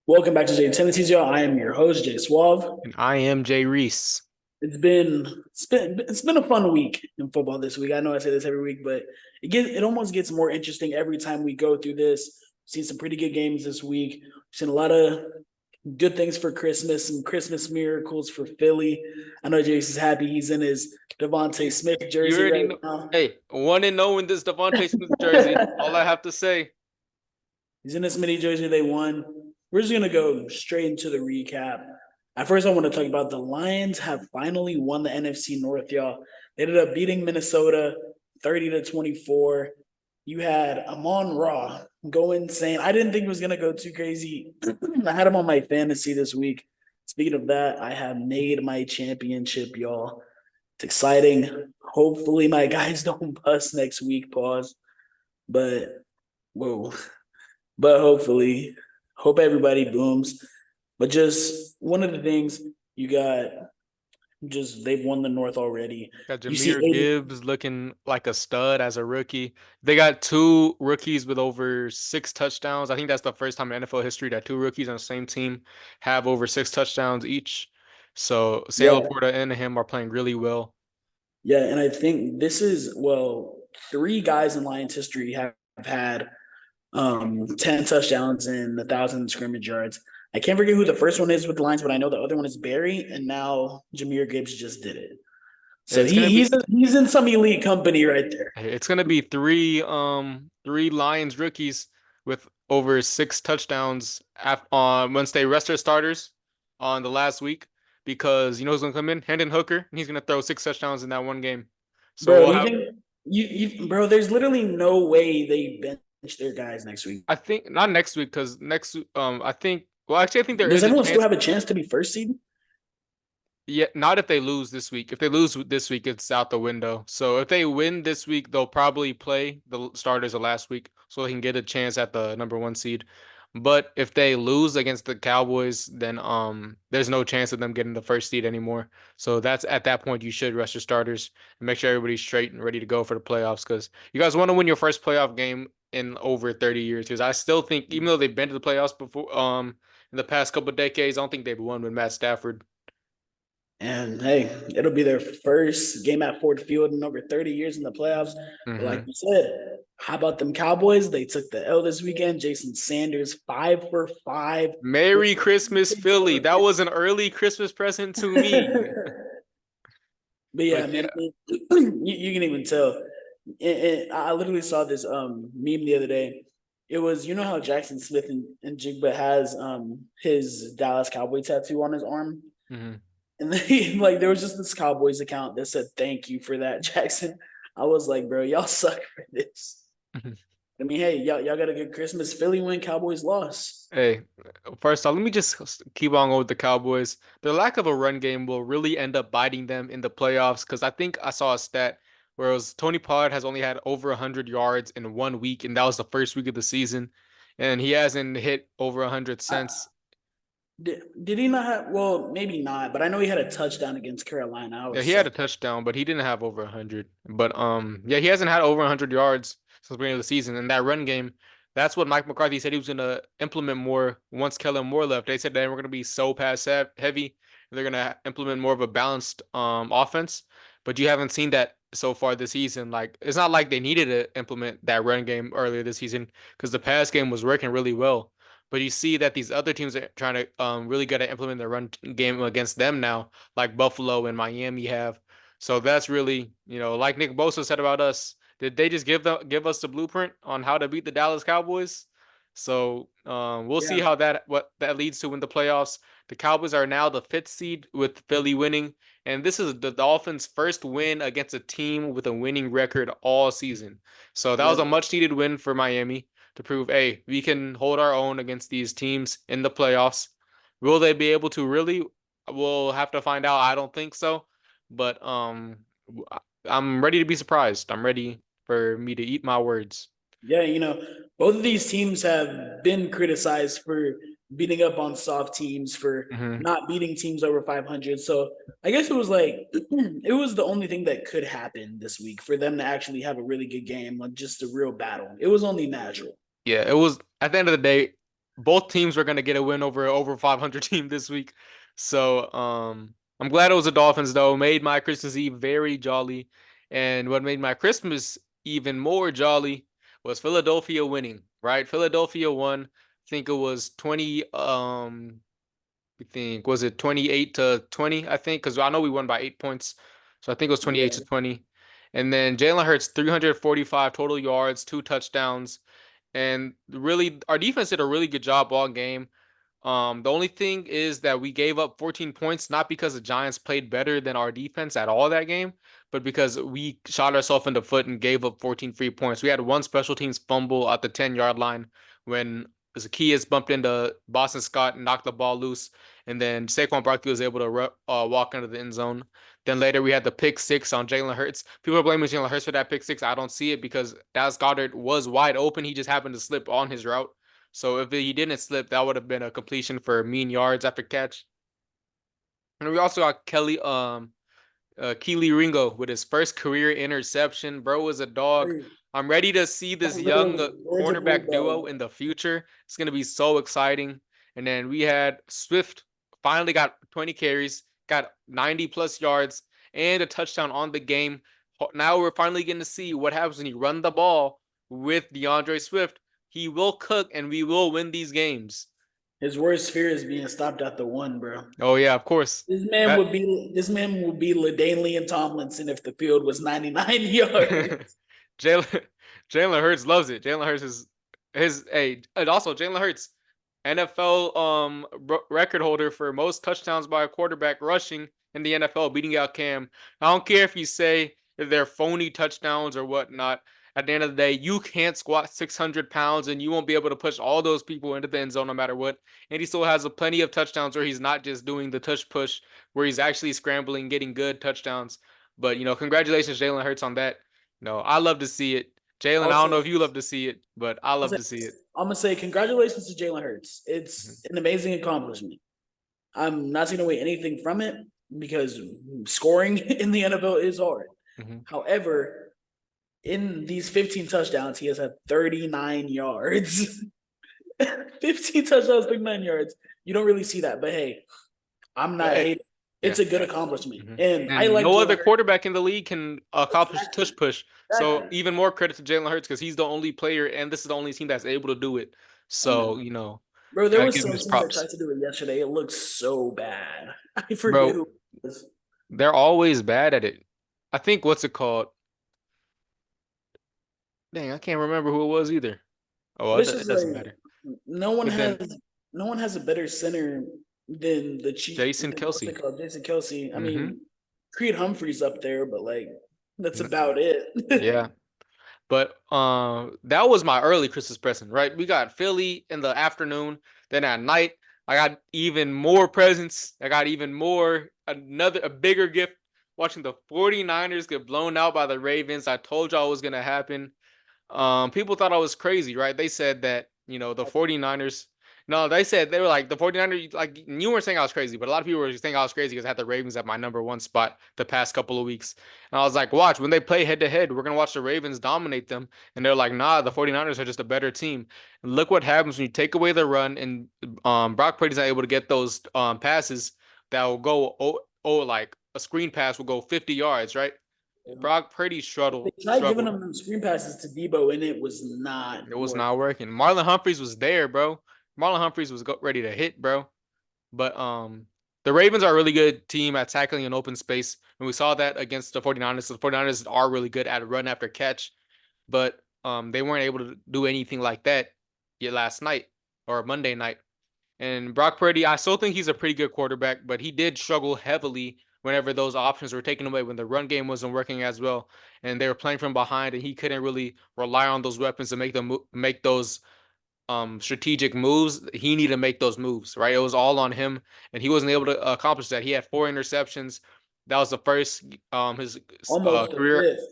Welcome back to Tendencies, y'all. I am your host, Jay Suave. And I am Jreese. It's been a fun week in football this week. I know I say this every week, but it almost gets more interesting every time we go through this. We've seen some pretty good games this week. We've seen a lot of good things for Christmas, some Christmas miracles for Philly. I know Jace is happy. He's in his Devontae Smith You jersey already right know. now. Hey, 1-0 in this Devontae Smith jersey. All I have to say. He's in his mini jersey. They won. We're just gonna go straight into the recap. At first, I want to talk about the Lions have finally won the NFC North, y'all. They ended up beating Minnesota 30-24. You had Amon Ra go insane. I didn't think it was gonna go too crazy. I had him on my fantasy this week. Speaking of that, I have made my championship, y'all. It's exciting. Hopefully, my guys don't bust next week. Pause. But whoa, but hopefully, hope everybody booms. But just one of the things you got, just they've won the North already. Got You see Jameer 80. Gibbs looking like a stud as a rookie. They got two rookies with over 6 touchdowns. I think that's the first time in NFL history that two rookies on the same team have over 6 touchdowns each. So Sam Yeah, Laporta and him are playing really well. yeah, and I think this is three guys in Lions history have had 10 touchdowns and 1,000 scrimmage yards. I can't forget who the first one is with the Lions, but I know the other one is Barry, and now Jameer Gibbs just did it. So It's gonna be he's in some elite company right there. It's gonna be three Lions rookies with over 6 touchdowns once they rest their starters on the last week because you know who's gonna come in? Hendon Hooker, and he's gonna throw 6 touchdowns in that one game. So Bro, we'll do you have think bro, there's literally no way they bench their guys next week. I think not next week because next I think well actually I think there Does is a anyone still chance. have a chance to be first seed? Yeah, not if they lose this week. If they lose this week, it's out the window. So if they win this week, they'll probably play the starters of last week so they can get a chance at the number one seed. But if they lose against the Cowboys, then there's no chance of them getting the first seed anymore. So that's at that point you should rest your starters and make sure everybody's straight and ready to go for the playoffs because you guys want to win your first playoff game in over 30 years. Because I still think even though they've been to the playoffs before in the past couple of decades, I don't think they've won with Matt Stafford. And hey, it'll be their first game at Ford Field in over 30 years in the playoffs. But like Mm-hmm. you said, how about them Cowboys? They took the L this weekend. Jason Sanders, 5 for 5 with Merry Christmas, Philly. That was an early Christmas present to me. but yeah, But man, yeah, you can even tell. I literally saw this meme the other day. It was, you know how Jackson Smith and Jigba has his Dallas Cowboy tattoo on his arm, mhm. and then like there was just this Cowboys account that said thank you for that, Jackson. I was like, bro, y'all suck for this. I mean, hey, y'all got a good Christmas. Philly win, Cowboys lost. Hey, first off, let me just keep on going with the Cowboys. Their lack of a run game will really end up biting them in the playoffs because I think I saw a stat where it was Tony Pollard has only had over 100 yards in one week, and that was the first week of the season, and he hasn't hit over 100 Uh, since. did he not have? Well, maybe not, but I know he had a touchdown against Carolina. I Yeah, was he had a so touchdown, but he didn't have over 100. But yeah, he hasn't had over 100 yards since the beginning of the season. And that run game, that's what Mike McCarthy said he was gonna implement more once Kellen Moore left. They said they were gonna be so pass heavy. They're gonna implement more of a balanced offense. But you haven't seen that so far this season. Like it's not like they needed to implement that run game earlier this season because the pass game was working really well. But you see that these other teams are trying to really get to implement the run game against them now like Buffalo and Miami have. So that's really, like Nick Bosa said about us, did they just give us the blueprint on how to beat the Dallas Cowboys? So we'll see yeah, how what that leads to in the playoffs. The Cowboys are now the fifth seed with Philly winning, and this is the Dolphins' first win against a team with a winning record all season. So that was a yep. much needed win for Miami to prove, hey, we can hold our own against these teams in the playoffs. Will they be able to really? We'll have to find out. I don't think so, but I'm ready to be surprised. I'm ready for me to eat my words. Yeah, both of these teams have been criticized for beating up on soft teams, for Hmm. not beating teams over 500. So I guess it was like, it was the only thing that could happen this week for them to actually have a really good game, like just a real battle. It was only natural. Yeah, it was at the end of the day. both teams were gonna get a win over 500 team this week. So I'm glad it was the Dolphins though. Made my Christmas Eve very jolly, and what made my Christmas even more jolly was Philadelphia winning. Right, Philadelphia won. I think it was 20. I think was it 28-20? I think because I know we won by 8 points, so I think it was 28 Yeah, to 20. And then Jalen Hurts 345 total yards, 2 touchdowns. And really, our defense did a really good job all game. The only thing is that we gave up 14 points, not because the Giants played better than our defense at all that game, but because we shot ourselves in the foot and gave up 14 free points. We had one special teams fumble at the 10-yard line when Zacchaeus bumped into Boston Scott and knocked the ball loose, and then Saquon Barkley was able to walk into the end zone. Then later we had the pick six on Jalen Hurts. People are blaming Jalen Hurts for that pick six. I don't see it because Dallas Goddard was wide open. He just happened to slip on his route. So if he didn't slip, that would have been a completion for mean yards after catch. And we also got Keely Ringo with his first career interception. Bro was a dog. like, I'm ready to see this young literally Georgia cornerback duo Bulldog. in the future. It's gonna be so exciting. And then we had Swift finally got 20 carries, got 90 plus yards, and a touchdown on the game. Now we're finally getting to see what happens when you run the ball with DeAndre Swift. He will cook, and we will win these games. His worst fear is being stopped at the one, bro. Oh yeah, of course. That This man would be LaDainian Tomlinson if the field was 99 yards. Jalen Jalen Hurts loves it. Jalen Hurts is his and also Jalen Hurts, NFL record holder for most touchdowns by a quarterback rushing in the NFL, beating out Cam. I don't care if you say if they're phony touchdowns or whatnot. At the end of the day, you can't squat 600 pounds and you won't be able to push all those people into the end zone no matter what. And he still has a plenty of touchdowns where he's not just doing the touch push, where he's actually scrambling, getting good touchdowns. But congratulations, Jalen Hurts, on that. No, I love to see it. Jalen, I I'll don't say, know if you love to see it, but I I'll love say to see it. I'm gonna say congratulations to Jalen Hurts. Mhm, It's an amazing accomplishment. I'm not taking away anything from it because scoring in the NFL is hard. mhm. However, in these 15 touchdowns, he has had 39 yards. 15 touchdowns, 39 yards. You don't really see that, but hey, I'm not Eh, hating. yeah. It's a good accomplishment, Mhm. and I And like no Jalen other Hurts. quarterback in the league can accomplish Exactly, tush push. So exactly. even more credit to Jalen Hurts because he's the only player, and this is the only team that's able to do it. I know, So bro. There gotta was give him some his teams that props, tried to do it yesterday. It looked so bad. I forget bro. who it was. They're always bad at it. I think what's it called? Dang, I can't remember who it was either. Oh, well, But it's it just doesn't like matter. no one But then has no one has a better center than the chief. Jason Than, what's it Kelsey. called? Jason Kelsey. I Hmm. mean, Creed Humphrey's up there, but like that's about it. Yeah. But that was my early Christmas present, right? We got Philly in the afternoon. Then at night, I got even more presents. I got even more, a bigger gift watching the 49ers get blown out by the Ravens. I told y'all it was gonna happen. People thought I was crazy, right? They said that, the 49ers. No, they said they were like the 49ers, like you weren't saying I was crazy, but a lot of people were saying I was crazy because I had the Ravens at my number one spot the past couple of weeks. And I was like, watch, when they play head to head, we're gonna watch the Ravens dominate them. And they're like, nah, the 49ers are just a better team. And look what happens when you take away the run and Brock Purdy's not able to get those passes that will go like a screen pass will go 50 yards, right? Brock Purdy They struggled tried giving struggled them screen passes to Debo, and it was not It was working. not working. Marlon Humphreys was there, bro. Marlon Humphreys was ready to hit, bro. But the Ravens are a really good team at tackling an open space. And we saw that against the 49ers. The 49ers are really good at run after catch, but they weren't able to do anything like that yet last night or Monday night. And Brock Purdy, I still think he's a pretty good quarterback, but he did struggle heavily whenever those options were taken away, when the run game wasn't working as well, and they were playing from behind, and he couldn't really rely on those weapons to make those strategic moves. He needed to make those moves, right? It was all on him, and he wasn't able to accomplish that. He had 4 interceptions. That was the first his Almost the career. fifth.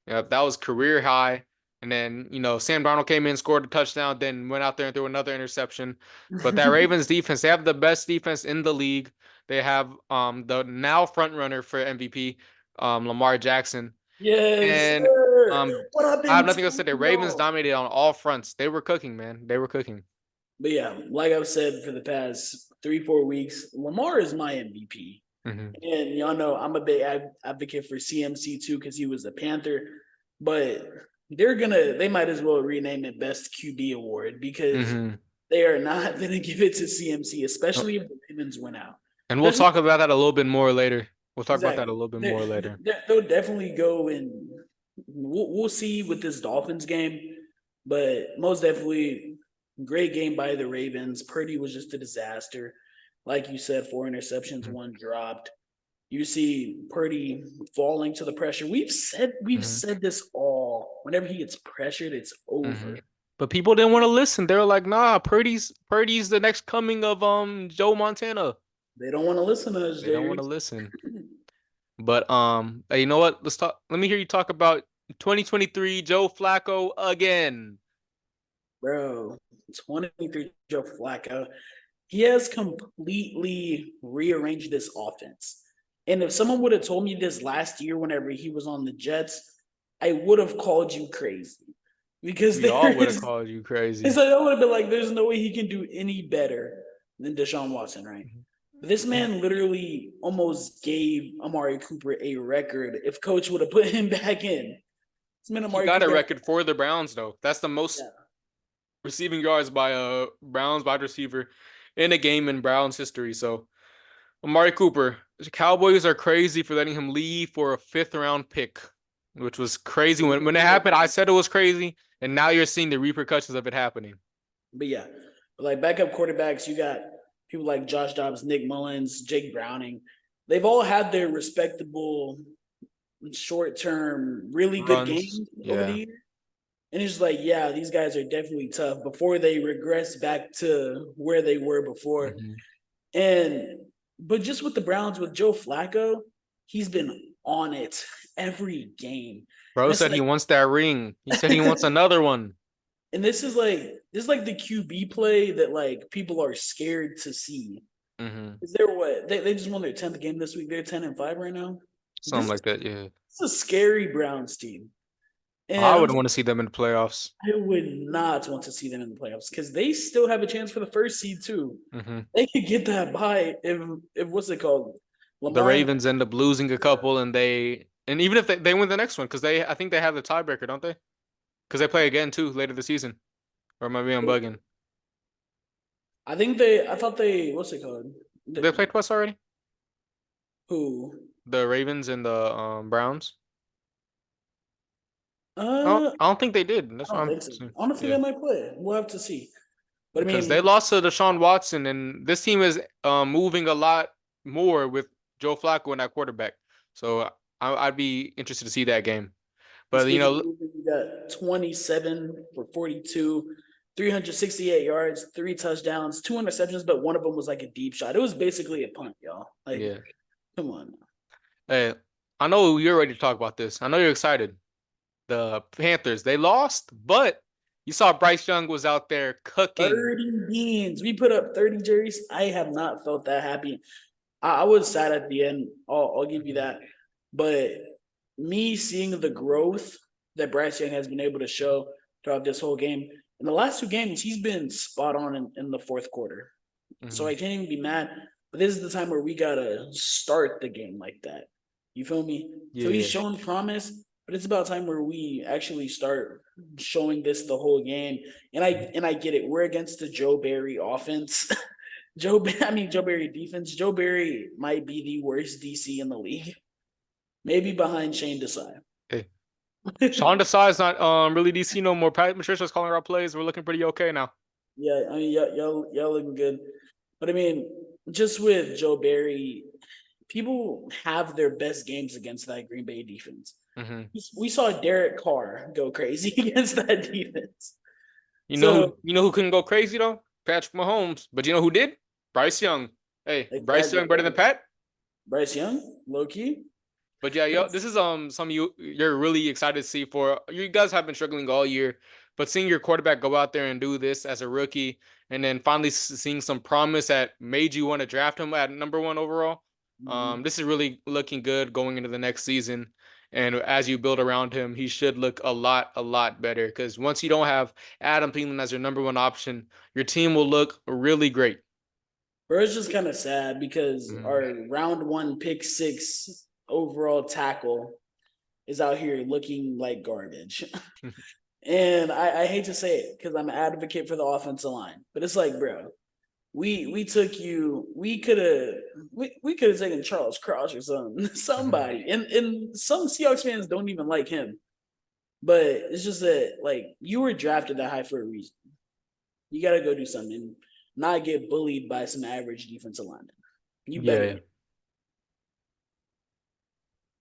Yeah, that was career high. And then, Sam Darnold came in, scored a touchdown, then went out there and threw another interception. But that Ravens defense, they have the best defense in the league. They have the now front runner for MVP, Lamar Jackson. Yes, And sir. What I've I have been nothing else to say. The telling Ravens y'all. dominated on all fronts. They were cooking, man. They were cooking. But yeah, like I've said for the past 3, 4 weeks, Lamar is my MVP. Hmm. And y'all know I'm a big advocate for CMC too because he was a Panther. But they might as well rename it Best QB Award because Hmm. they are not gonna give it to CMC, especially if the Ravens win out. And we'll Especially talk about that a little bit more later. We'll talk about that a exactly, little bit more later. they'll definitely go and we'll see with this Dolphins game, but most definitely great game by the Ravens. Purdy was just a disaster, like you said, 4 interceptions, Mhm. one dropped. You see Purdy falling to the pressure. We've Mhm. said this all. Whenever he gets pressured, it's over. Mhm. But people didn't want to listen. They were like, "Nah, Purdy's the next coming of Joe Montana." They don't want to listen to us, They don't want Jerry. to listen. But hey, you know what? Let's talk. Let me hear you talk about 2023 Joe Flacco again. Bro, 23 Joe Flacco. He has completely rearranged this offense. And if someone would have told me this last year, whenever he was on the Jets, I would have called you crazy because We there all would have is. called you It's crazy. like I would have been like, "There's no way he can do any better than Deshaun Watson, right?" But this man literally almost gave Amari Cooper a record if Coach would have put him back in. This man He Amari got a Cooper, record for the Browns though. That's the most yeah, receiving yards by a Browns wide receiver in a game in Browns history. So Amari Cooper, the Cowboys are crazy for letting him leave for a fifth round pick, which was crazy. When it happened, I said it was crazy, and now you're seeing the repercussions of it happening. but yeah, but like backup quarterbacks, you got people like Josh Dobbs, Nick Mullins, Jake Browning. They've all had their respectable short term, really good Runs, games over the yeah. year. And it's like, yeah, these guys are definitely tough before they regress back to where they were before. Hmm. And but just with the Browns with Joe Flacco, he's been on it every game. Bro And it's said he like wants that ring. He said he wants another one. and this is like the QB play that like people are scared to see. Hmm. Is there what they just won their 10th game this week. They're 10-5 right now. Something This, like that, yeah. this is a scary Browns team. I And would want to see them in the playoffs. I would not want to see them in the playoffs because they still have a chance for the first seed too. Hmm. They could get that by if what's it called? The Lamar. Ravens end up losing a couple, and even if they win the next one, because I think they have the tiebreaker, don't they? Because they play again too later this season. Or maybe I'm bugging. I thought what's it called? They played twice already. Who? The Ravens and the Browns. Uh, I don't think they did. I That's what don't I'm think so. saying. Honestly, Yeah, they might play. We'll have to see. But I because they mean, lost to Deshaun Watson, and this team is moving a lot more with Joe Flacco in that quarterback. So I'd be interested to see that game. and But speaking of moving, you got 27 for 42, 368 yards, 3 touchdowns, 2 interceptions, but one of them was like a deep shot. It was basically a punt, y'all. Like, yeah. come on. Hey, I know you're ready to talk about this. I know you're excited. The Panthers, they lost, but you saw Bryce Young was out there cooking. 30 beans. We put up 30 jerseys. I have not felt that happy. I was sad at the end. I'll give you Mhm. that. But me seeing the growth that Bryce Young has been able to show throughout this whole game, in the last 2 games, he's been spot on in the fourth quarter. So Mhm. I can't even be mad. But this is the time where we gotta start the game like that. You feel me? So he's Yeah. showing promise, but it's about time where we actually start showing this the whole game. And I get it. We're against the Joe Barry offense. Joe Barry defense. Joe Barry might be the worst DC in the league, maybe behind Shane Desai. Hey, Sean Desai's not really DC no more. Pat Patricia's calling our plays. We're looking pretty okay now. Yeah, I mean, y'all looking good, but I mean, just with Joe Barry, people have their best games against that Green Bay defense. Hmm. We saw Derek Carr go crazy against that defense. You know So who couldn't go crazy though? Patrick Mahomes. But you know who did? Bryce Young. Hey, Bryce exactly, Young better than Pat? Bryce Young, low key. But yeah, But yo, this is some you're really excited to see for you guys have been struggling all year, but seeing your quarterback go out there and do this as a rookie, and then finally seeing some promise that made you want to draft him at number 1 overall, mhm. this is really looking good going into the next season. And as you build around him, he should look a lot better. Because once you don't have Adam Thielen as your number one option, your team will look really great. Bro, it's just kind of sad because Mhm. our round one pick 6 overall tackle is out here looking like garbage. And I hate to say it because I'm an advocate for the offensive line, but it's like, bro, we took you. We could have taken Charles Cross or somebody, and some Seahawks fans don't even like him. But it's just that like you were drafted that high for a reason. You got to go do something, not get bullied by some average defensive lineman. You better. Yeah.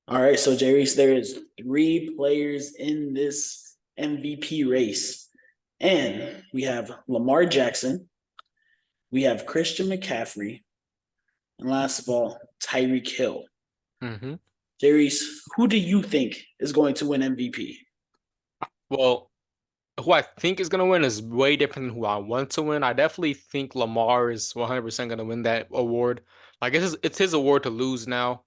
All right, so Jreese, there is 3 players in this MVP race, and we have Lamar Jackson, we have Christian McCaffrey, and last of all, Tyreek Hill. Mm-hmm. Jreese, who do you think is going to win MVP? Well, who I think is gonna win is way different than who I want to win. I definitely think Lamar is 100% gonna win that award. Like it's his award to lose now.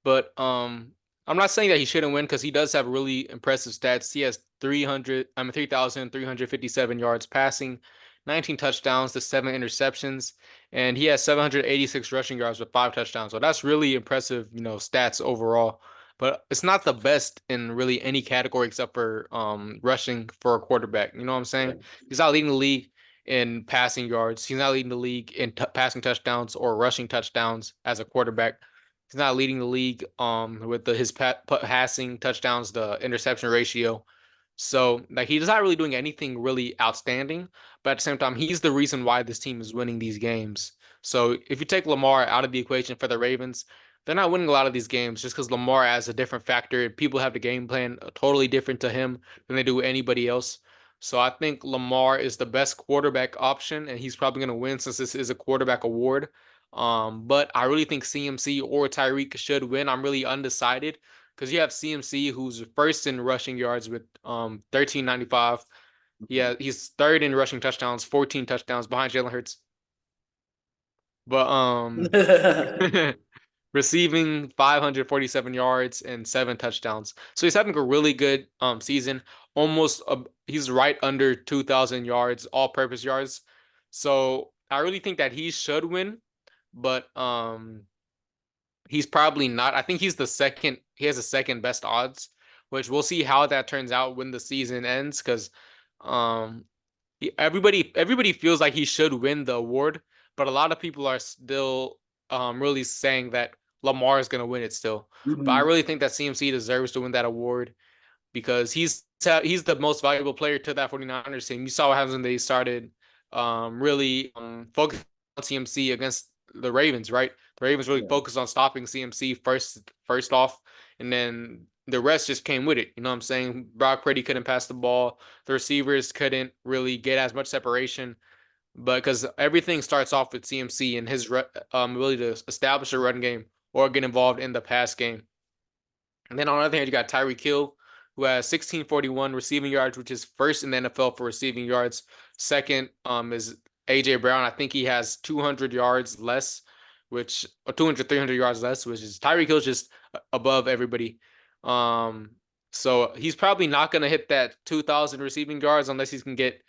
But I'm not saying that he shouldn't win because he does have really impressive stats. He has 3,357 yards passing, 19 touchdowns to 7 interceptions, and he has 786 rushing yards with 5 touchdowns. So that's really impressive, stats overall. But it's not the best in really any category except for rushing for a quarterback. You know what I'm saying? He's not leading the league in passing yards. He's not leading the league in passing touchdowns or rushing touchdowns as a quarterback. He's not leading the league with his passing touchdowns, the interception ratio. So like he's not really doing anything really outstanding, but at the same time, he's the reason why this team is winning these games. So if you take Lamar out of the equation for the Ravens, they're not winning a lot of these games just because Lamar adds a different factor. People have the game plan totally different to him than they do anybody else. So I think Lamar is the best quarterback option, and he's probably going to win since this is a quarterback award. But I really think CMC or Tyreek should win. I'm really undecided because you have CMC who's first in rushing yards with 1395. Yeah, he's third in rushing touchdowns, 14 touchdowns behind Jalen Hurts. But receiving 547 yards and 7 touchdowns. So he's having a really good season. Almost he's right under 2,000 yards, all-purpose yards. So I really think that he should win, but he's probably not. I think he's the second. He has the second best odds, which we'll see how that turns out when the season ends. Because um, everybody feels like he should win the award, but a lot of people are still really saying that Lamar is gonna win it still. But I Mhm. really think that CMC deserves to win that award because he's the most valuable player to that 49ers team. You saw what happens when they started really focusing on CMC against the Ravens, right? The Ravens really Yeah. focused on stopping CMC first off, and then the rest just came with it. You know what I'm saying? Brock Purdy couldn't pass the ball. The receivers couldn't really get as much separation. But because everything starts off with CMC and his ability to establish a run game or get involved in the pass game. And then on the other hand, you got Tyreek Hill, who has 1641 receiving yards, which is first in the NFL for receiving yards. Second is AJ Brown. I think he has 200 yards less, which or 200, 300 yards less, which is Tyreek Hill's just above everybody. Um, so he's probably not going to hit that 2,000 receiving yards unless he can get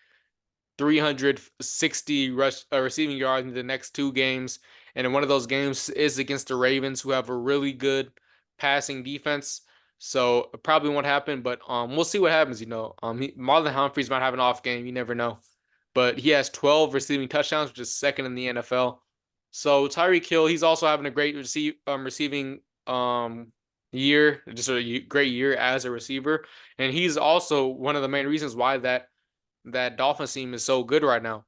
360 receiving yards in the next 2 games. And in one of those games is against the Ravens, who have a really good passing defense. So it probably won't happen, but we'll see what happens. Marlon Humphreys might have an off game. You never know. But he has 12 receiving touchdowns, which is second in the NFL. So Tyreek Hill, he's also having a great receiving year, just a great year as a receiver, and he's also one of the main reasons why that Dolphins team is so good right now.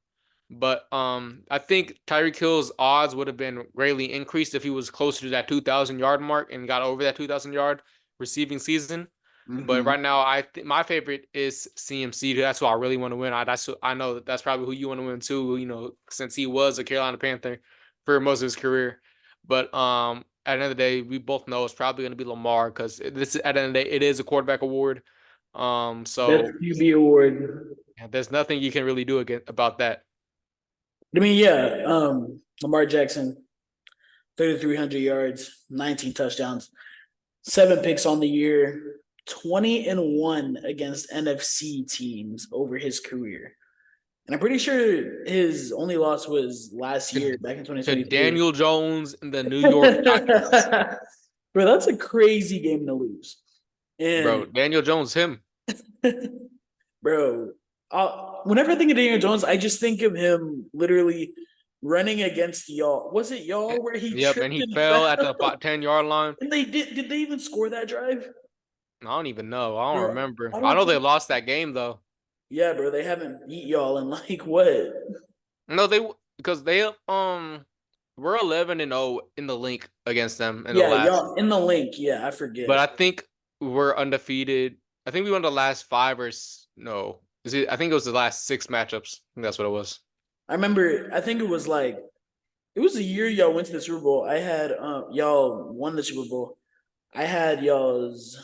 But I think Tyreek Hill's odds would have been greatly increased if he was closer to that 2,000 yard mark and got over that 2,000 yard receiving season. But Mhm. right now, my favorite is CMC. That's who I really want to win. I know that's probably who you want to win too. Since he was a Carolina Panther for most of his career. But at the end of the day, we both know it's probably going to be Lamar because this at the end of the day, it is a quarterback award. Best So QB award. there's nothing you can really do about that. I mean, yeah. Lamar Jackson, 3,300 yards, 19 touchdowns. 7 picks on the year, 20-1 against NFC teams over his career. And I'm pretty sure his only loss was last To, year, back in to 2022. Daniel Jones and the New York Giants. Bro, that's a crazy game to lose. Bro, And Daniel Jones, him. bro, whenever I think of Daniel Jones, I just think of him literally running against y'all. Was it y'all where he Yep, and tripped he and fell at the fell? 10-yard line. And they did they even score that drive? I don't even know. I don't Bro, remember. I I don't know they think. lost that game though. Yeah, bro, they haven't beat y'all in like what? No, because they we're 11-0 in the link against them in the Yeah, last. y'all in the link. Yeah, I But forget. I think we're undefeated. I think we won the last five or no. Is it? I think it was the last six matchups. I think that's what it was. I remember. I think it was like it was the year y'all went to the Super Bowl. I had y'all won the Super Bowl. I had y'all's.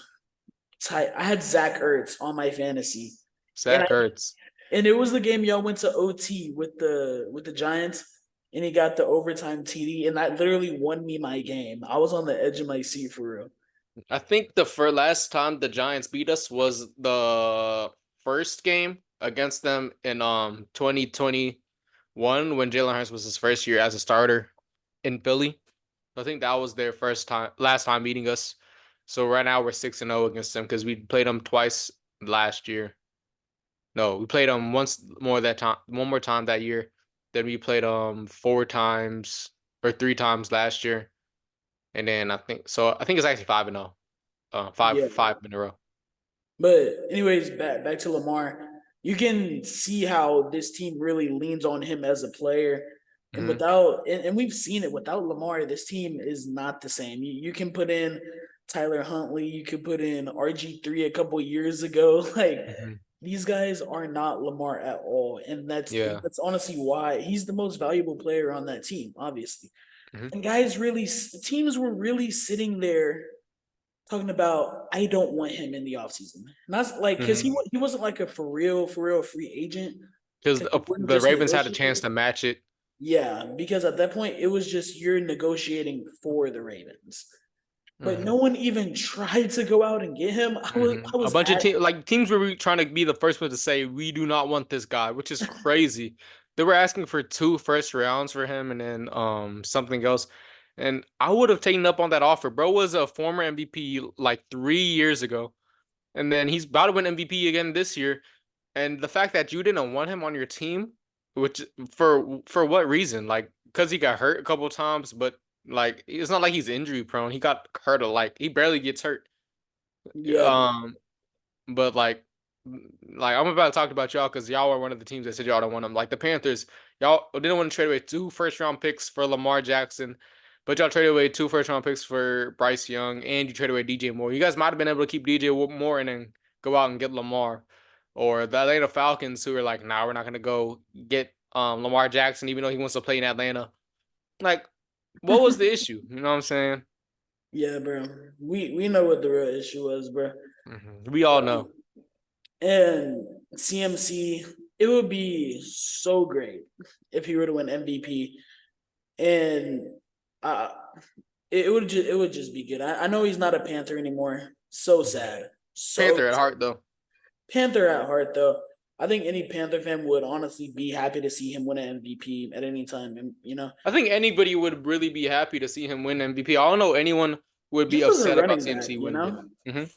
I had Zach Ertz on my fantasy, and Zach Ertz. it was the game y'all went to OT with the Giants, and he got the overtime TD, and that literally won me my game. I was on the edge of my seat for real. I think the last time the Giants beat us was the first game against them in 2021 when Jalen Hurts was his first year as a starter in Philly. I think that was their last time meeting us. So right now we're 6-0 against them because we played them twice last year. No, we played them one more time that year. Then we played four times or three times last year, and then I think it's actually 5-0. Yeah, Five in a row. but anyways, back to Lamar. You can see how this team really leans on him as a player. And Hmm. and we've seen it without Lamar, this team is not the same. You can put in Tyler Huntley, you could put in RG3 a couple years ago. Like Hmm. these guys are not Lamar at all. And Yeah. that's honestly why he's the most valuable player on that team, obviously. Hmm. And guys really teams were really sitting there talking about I don't want him in the offseason. Not like because Hmm. he wasn't like a for real free agent Because because he wouldn't the just Ravens had a negotiate. chance to match it. Yeah, because at that point it was just you're negotiating for the Ravens. But no Hmm. one even tried to go out and get him. I A was bunch of at teams were trying to be the first one to say we do not want this guy, which is crazy. They were asking for 2 first rounds for him and then something else. And I would have taken up on that offer. Bro was a former MVP like 3 years ago. And then he's about to win MVP again this year. And the fact that you didn't want him on your team, which for what reason? Like because he got hurt a couple of times, but like it's not like he's injury prone. He got hurt he barely gets hurt. yeah, Um, but like I'm about to talk about y'all because y'all are one of the teams that said y'all don't want him. Like the Panthers, y'all didn't want to trade away 2 first-round picks for Lamar Jackson, but y'all traded away 2 first-round picks for Bryce Young, and you traded away DJ Moore. You guys might have been able to keep DJ Moore and then go out and get Lamar, or the Atlanta Falcons who are like, nah, we're not gonna go get Lamar Jackson even though he wants to play in Atlanta. Like, what was the issue? You know what I'm saying? yeah, bro. We know what the real issue was, bro. We all know. And CMC, it would be so great if he were to win MVP. And uh, it would just be good. I know he's not a Panther anymore. So sad. So Panther at sad. heart though. Panther at heart though. I think any Panther fan would honestly be happy to see him win an MVP at any time. And you know, I think anybody would really be happy to see him win MVP. I don't know anyone would be just as a upset about running back, CMC you winning it. know, like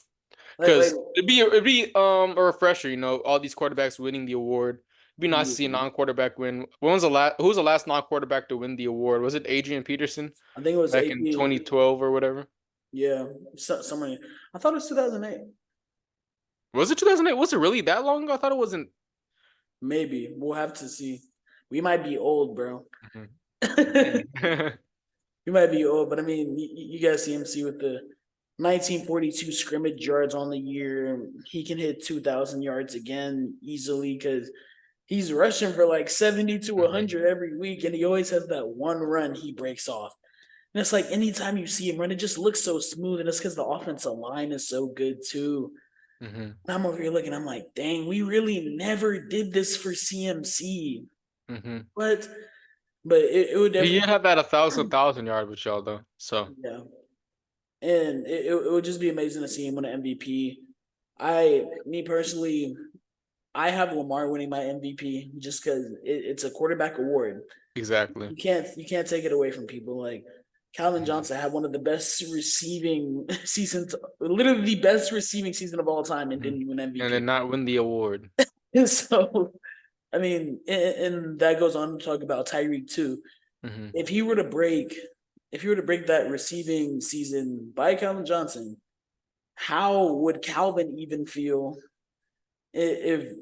Because it'd be a refresher, all these quarterbacks winning the award. It'd be nice to see a non-quarterback win. When was the last? Who was the last non-quarterback to win the award? Was it Adrian Peterson I think it was back in AP. 2012 or whatever? Yeah, somewhere. I thought it was 2008. Was it 2008? Was it really that long ago? I thought it wasn't. Maybe we'll have to see. We might be old, bro. Mhm. We Maybe. might be old, but I mean, you guys CMC with the 1942 scrimmage yards on the year. He can hit 2,000 yards again easily because he's rushing for like 70 to Mhm. 100 every week, and he always has that one run he breaks off. And it's like anytime you see him run, it just looks so smooth, and it's because the offensive line is so good too. Mhm. And I'm over here looking, I'm like, dang, we really never did this for CMC. Mhm. But it would He definitely had that 1,000 yard with y'all though. So yeah. and it would just be amazing to see him win an MVP. Me personally, I have Lamar winning my MVP just because it's a quarterback award. Exactly. You can't take it away from people. Like Calvin Johnson had one of the best receiving seasons, literally the best receiving season of all time, and Mhm. didn't win And then MVP. not win the award. So I mean, and that goes on to talk about Tyreek too. Hmm. If he were to break, if he were to break that receiving season by Calvin Johnson, how would Calvin even feel if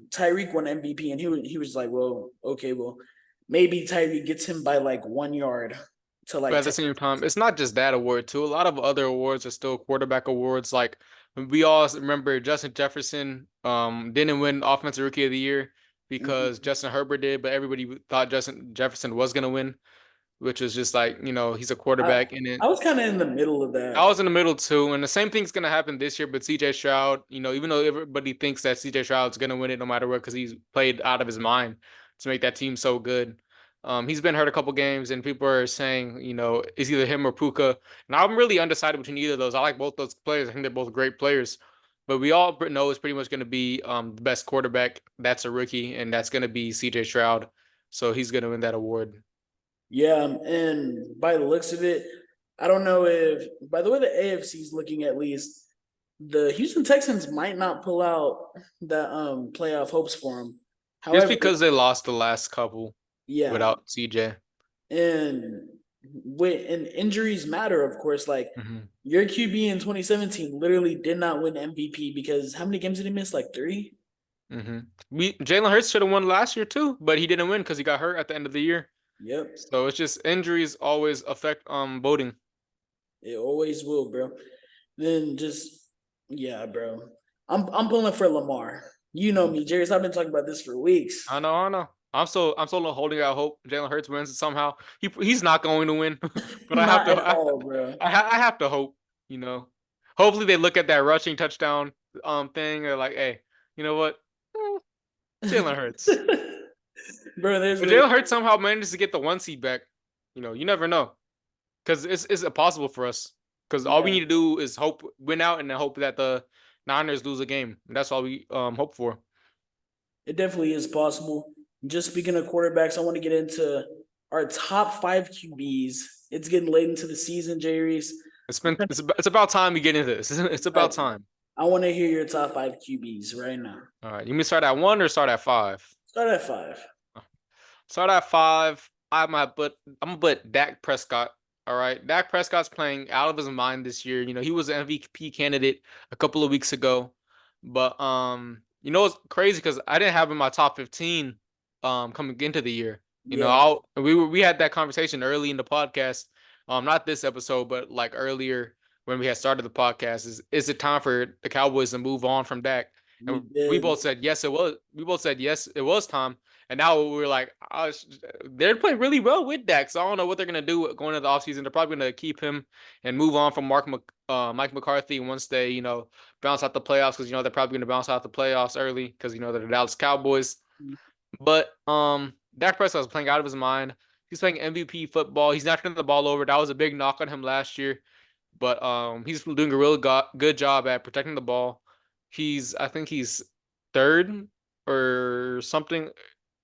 Tyreek won MVP and he was like, well, okay, well, maybe Tyreek gets him by like 1 yard to But like at the 10. same time, it's not just that award too. A lot of other awards are still quarterback awards. Like we all remember Justin Jefferson didn't win Offensive Rookie of the Year because Mhm. Justin Herbert did, but everybody thought Justin Jefferson was gonna win, which is just like, he's a quarterback. And then I was kind of in the middle of I that. was in the middle too, and the same thing's gonna happen this year. But CJ Stroud, even though everybody thinks that CJ Stroud's gonna win it no matter what, because he's played out of his mind to make that team so good. He's been hurt a couple games, and people are saying, it's either him or Puka. And I'm really undecided between either of those. I like both those players. I think they're both great players. But we all know it's pretty much going to be the best quarterback. That's a rookie, and that's going to be CJ Stroud. So he's going to win that award. Yeah, and by the looks of it, I don't know if by the way the AFC is looking at least, the Houston Texans might not pull out the playoff hopes for them. Just However, because they lost the last couple yeah, without CJ. and and injuries matter, of course. Like your QB in 2017 literally did not win MVP because how many games did he miss? Like three. Mm-hmm. We Jalen Hurts should have won last year too, but he didn't win because he got hurt at the end of the year. Yep, So it's just injuries always affect voting. it always will, bro. Then just yeah, bro. I'm pulling for Lamar. You know me, Jarius. I've been talking about this for weeks. I know, I know. I'm still holding out hope Jalen Hurts wins it somehow. He's not going to win, but I have Not to at all, bro. I have to hope. You know, Hopefully they look at that rushing touchdown thing. They're like, hey, you know what, Eh, Jalen Hurts. Bro, there's But literally Jalen Hurts somehow manages to get the 1 seed back. You never know. Because it's impossible for us. Because all we yeah, need to do is win out, and then hope that the Niners lose a game. And that's all we hope for. it definitely is possible. Just speaking of quarterbacks, I want to get into our top five QBs. It's getting late into the season, Jarius. It's about time we get into this. It's I, about time. I want to hear your top five QBs right now. All right, you mean start at 1 or start at 5? Start at five. Start at 5. I'm gonna put Dak Prescott. All right, Dak Prescott's playing out of his mind this year. He was an MVP candidate a couple of weeks ago, but it's crazy because I didn't have him in my top 15 coming into the year. Yeah, We had that conversation early in the podcast, not this episode, but like earlier when we had started the podcast. Is it time for the Cowboys to move on from Dak? we And we did. both said yes, it was. We both said yes, it was time. And now we're like, they're playing really well with Dak. So I don't know what they're gonna do going into the offseason. They're probably gonna keep him and move on from Mike McCarthy once they, bounce out the playoffs, because they're probably gonna bounce out the playoffs early because they're the Dallas Cowboys. But Dak Prescott was playing out of his mind. He's playing MVP football. He's not turning the ball over. That was a big knock on him last year. But he's doing a really good job at protecting the ball. I think he's third or something,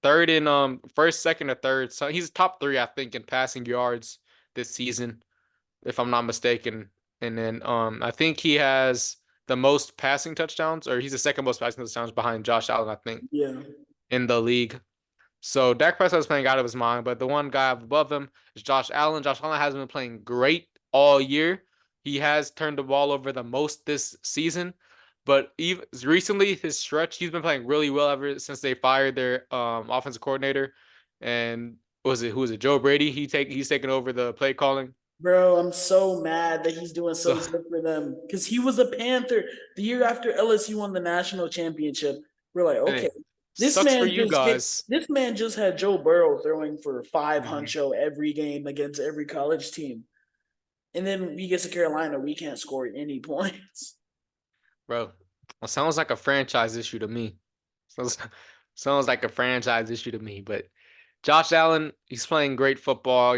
third in first, second, or third. So he's top 3, I think, in passing yards this season, if I'm not mistaken. And then I think he has the most passing touchdowns, or he's the second most passing touchdowns behind Josh Allen, I think, Yeah, in the league. So Dak Prescott is playing out of his mind, but the one guy above him is Josh Allen. Josh Allen hasn't been playing great all year. He has turned the ball over the most this season, but even recently, his stretch, he's been playing really well ever since they fired their offensive coordinator. And who was it? Joe Brady. He's taken over the play calling. bro. I'm so mad that he's doing So so good for them because he was a Panther the year after LSU won the national championship. We're like, okay, hey, sucks for you guys. this man just had Joe Burrow throwing for five Mhm. honcho every game against every college team. And then we get to Carolina, we can't score any points. Bro. Well, sounds like a franchise issue to me. Sounds sounds like a franchise issue to me, but Josh Allen, he's playing great football.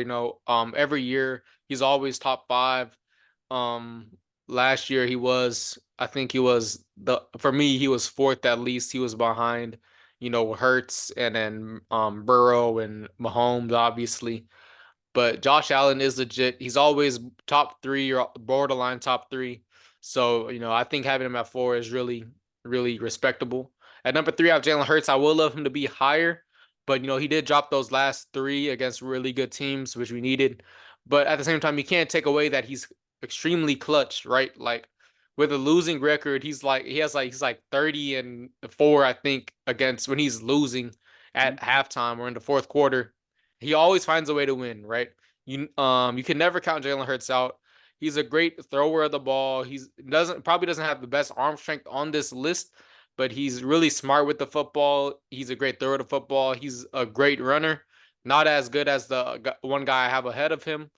Every year he's always top 5. Um, last year I think he was for me, he was fourth at least. He was behind, Hurts and then Burrow and Mahomes, obviously. But Josh Allen is legit. He's always top three or borderline top three. So, I think having him at four is really, really respectable. At number three, I have Jalen Hurts. I would love him to be higher, but he did drop those last three against really good teams, which we needed. But at the same time, you can't take away that he's extremely clutch, right? Like with a losing record, he's like 30-4, I think, against when he's losing at halftime or in the fourth quarter. He always finds a way to win, right? You can never count Jalen Hurts out. He's a great thrower of the ball. He's doesn't probably doesn't have the best arm strength on this list, but he's really smart with the football. He's a great thrower of the football. He's a great runner. Not as good as the one guy I have ahead of him,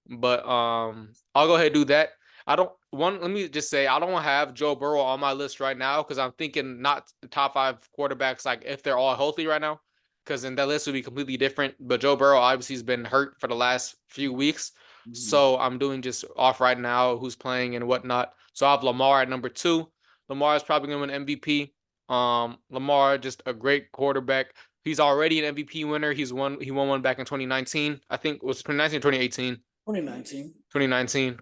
but I'll go ahead and do that. I don't one. Let me just say I don't have Joe Burrow on my list right now because I'm thinking not the top five quarterbacks like if they're all healthy right now, because then that list would be completely different. But Joe Burrow obviously has been hurt for the last few weeks, Mhm. so I'm doing just off right now who's playing and whatnot. So I have Lamar at number two. Lamar is probably going to win MVP. Lamar just a great quarterback. He's already an MVP winner. He won one back in 2019. I think it was 2019 or 2018. 2019. 2019.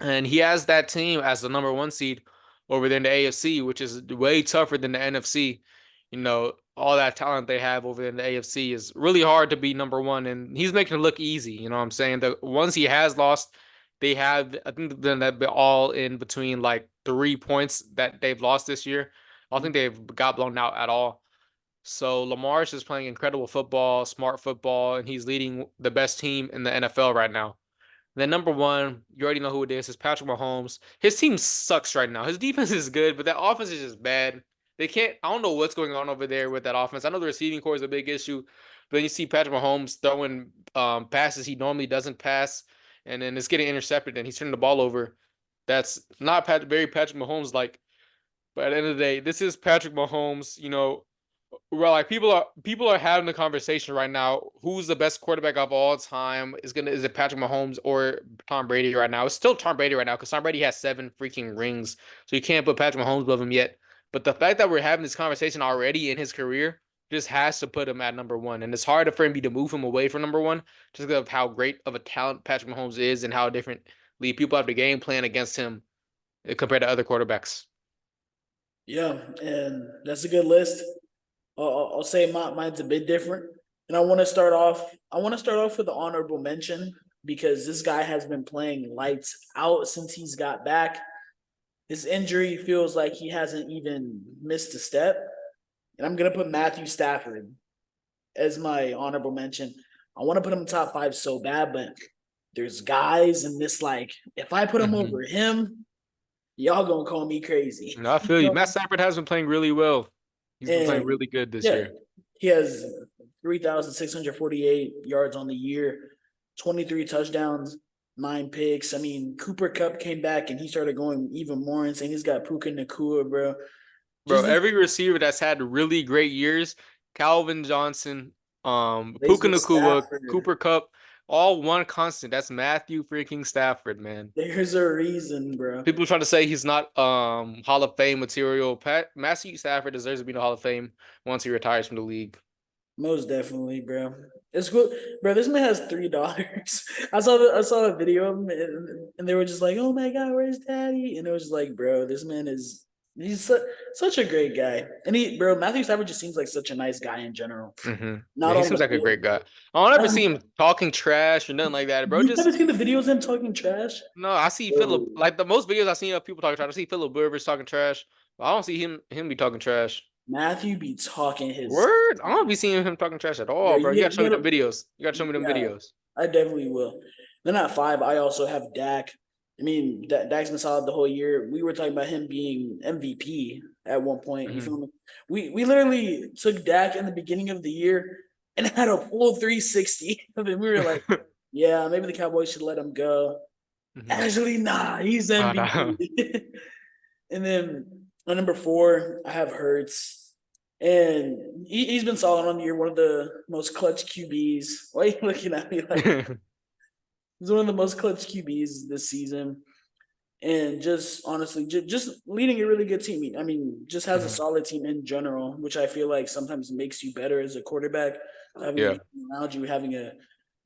And he has that team as the number one seed over there in the AFC, which is way tougher than the NFC. All that talent they have over there in the AFC is really hard to be number one, and he's making it look easy. You know what I'm saying? The ones he has lost, I think they've been all in between like 3 points that they've lost this year. I don't think they've got blown out at all. So Lamar's just playing incredible football, smart football, and he's leading the best team in the NFL right now. Then number one, you already know who it is Patrick Mahomes. His team sucks right now. His defense is good, but that offense is just bad. They can't. I don't know what's going on over there with that offense. I know the receiving core is a big issue, but then you see Patrick Mahomes throwing passes he normally doesn't pass, and then it's getting intercepted, and he's turning the ball over. That's not very Patrick Mahomes like. But at the end of the day, this is Patrick Mahomes. Well, like people are having the conversation right now. Who's the best quarterback of all time? Is it Patrick Mahomes or Tom Brady right now? It's still Tom Brady right now because Tom Brady has 7 freaking rings, so you can't put Patrick Mahomes above him yet. But the fact that we're having this conversation already in his career just has to put him at number one, and it's hard for him to move him away from number one just because of how great of a talent Patrick Mahomes is and how differently people have the game plan against him compared to other quarterbacks. Yeah, and that's a good list. I'll say mine's a bit different, and I want to start off. I want to start off with the honorable mention because this guy has been playing lights out since he's got back. His injury feels like he hasn't even missed a step, and I'm gonna put Matthew Stafford as my honorable mention. I want to put him in top five so bad, but there's guys in this like if I put him over him, y'all gonna call me crazy. No, I feel you. Matt Stafford has been playing really well. He's been playing And really good this yeah, year. he has 3,648 yards on the year, 23 touchdowns, 9 picks. I mean, Cooper Cup came back and he started going even more insane. He's got Puka Nakua, bro. Bro, Just this every receiver that's had really great years, Calvin Johnson, Puka Laser Nakua, Stafford. Cooper Cup, all one constant. That's Matthew freaking Stafford, man. There's a reason, bro. People trying to say he's not Hall of Fame material. Matthew Stafford deserves to be in the Hall of Fame once he retires from the league. Most definitely, bro. It's good, bro. This man has 3 daughters. I saw a video of him, and they were just like, "Oh my god, where's daddy?" And it was just like, bro, this man is such a great guy. And bro, Matthew Stafford just seems like such a nice guy in general. Yeah, Not he on the seems like a field. great guy. I don't ever see Um, him talking trash or nothing like that, bro. you Just haven't seen the videos of him talking trash, no, I see bro. Philip like the most videos I've seen of people talking trash. I see Philip Rivers talking trash, but I don't see him be talking trash. Matthew be talking his, Word? I don't be seeing him talking trash at bro. all, bro. You gotta show You me them gotta, videos. You gotta show me them yeah, videos. I definitely will. Then at five, I also have Dak. I mean, Dak's been solid the whole year. We were talking about him being MVP at one point. You hmm feel me? We literally took Dak in the beginning of the year and had a full 360 of him. We were like, yeah, maybe the Cowboys should let him go. hmm Actually, nah, he's Oh, no. MVP. And then on number four, I have Hurts. And he's been solid on the year, one of the most clutch QBs. Why are you looking at me like He's one of the most clutch QBs this season. And just honestly, just leading a really good team. I mean, just has a Mhm. solid team in general, which I feel like sometimes makes you better as a quarterback. Having a Yeah. team around you, having a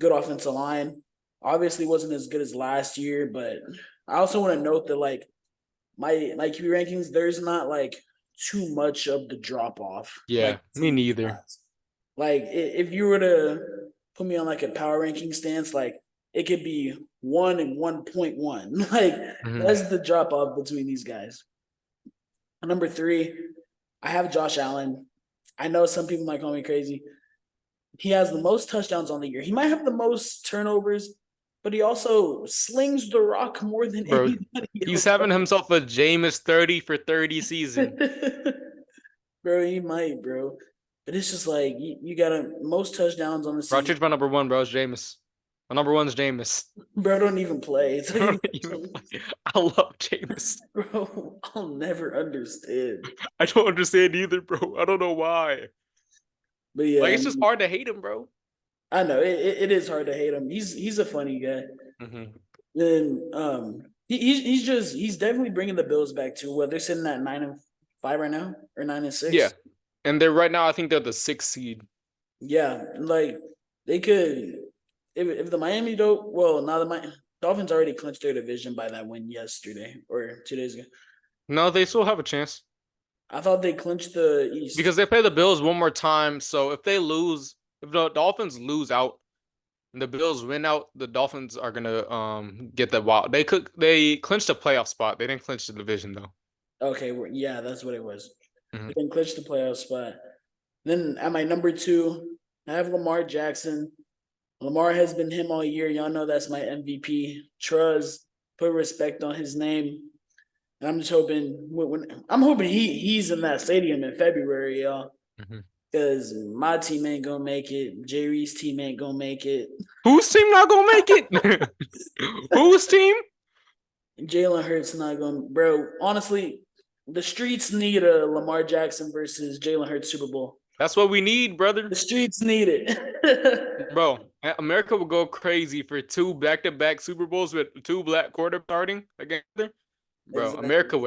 good offensive line. Obviously, wasn't as good as last year, but I also want to note that like my QB rankings, there's not like too much of the drop off like Yeah. some Me of these neither. guys. Like if you were to put me on like a power ranking stance, like it could be 1 and 1.1. Like Mhm. that's the drop off between these guys. Number three, I have Josh Allen. I know some people might call me crazy. He has the most touchdowns on the year. He might have the most turnovers, but he also slings the rock more than Bro, anybody he's else. having himself a Jameis 30 for 30 season. Bro, he might, bro. But it's just like you got a most touchdowns on the Bro, I season. changed my number one, bro. It's Jameis. My number one's Jameis. Bro, don't even play. I don't even play. I love Jameis. Bro, I'll never understand. I don't understand either, bro. I don't know why. But Like, yeah, I it's just mean, hard to hate him, bro. I know it is hard to hate him. He's a funny guy. Hmm. Then he's definitely bringing the Bills back to what they're sitting at 9-5 right now or 9-6. Yeah. And they're right now, I think they're the sixth seed. Yeah, like they could if the Miami don't well now the Dolphins already clinched their division by that win yesterday or 2 days ago. No, they still have a chance I thought they clinched the East. because they play the Bills one more time. So if they lose, if the Dolphins lose out and the Bills win out, the Dolphins are gonna get the wild. They clinched a playoff spot. They didn't clinch the division though. Okay, yeah, that's what it was. Hmm. They can clinch the playoff spot. Then at my number two, I have Lamar Jackson. Lamar has been him all year. Y'all know that's my MVP. Truz, put respect on his name. And I'm just hoping I'm hoping he's in that stadium in February, y'all. Hmm. Because my team ain't gonna make it. Jreese team ain't gonna make it. Whose team not gonna make it? Whose team? Jalen Hurts not gonna, bro. Honestly, the streets need a Lamar Jackson versus Jalen Hurts Super Bowl. That's what we need, brother. The streets need it. Bro, America would go crazy for two back-to-back Super Bowls with two black quarterbacks starting against them. Bro, Exactly. America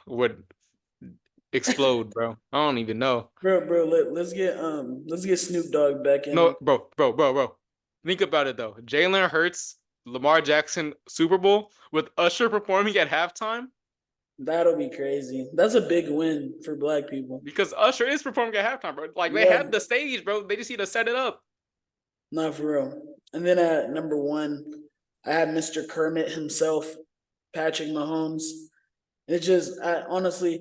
would explode, bro. I don't even know. Bro, let's get Snoop Dogg back in No, on. bro. Think about it though. Jalen Hurts, Lamar Jackson, Super Bowl with Usher performing at halftime That'll be crazy. That's a big win for black people. because Usher is performing at halftime, bro. Like they Yeah, have the stage, bro. They just need to set it up. not for real. And then at number one, I have Mr. Kermit himself, Patrick Mahomes. It's just honestly,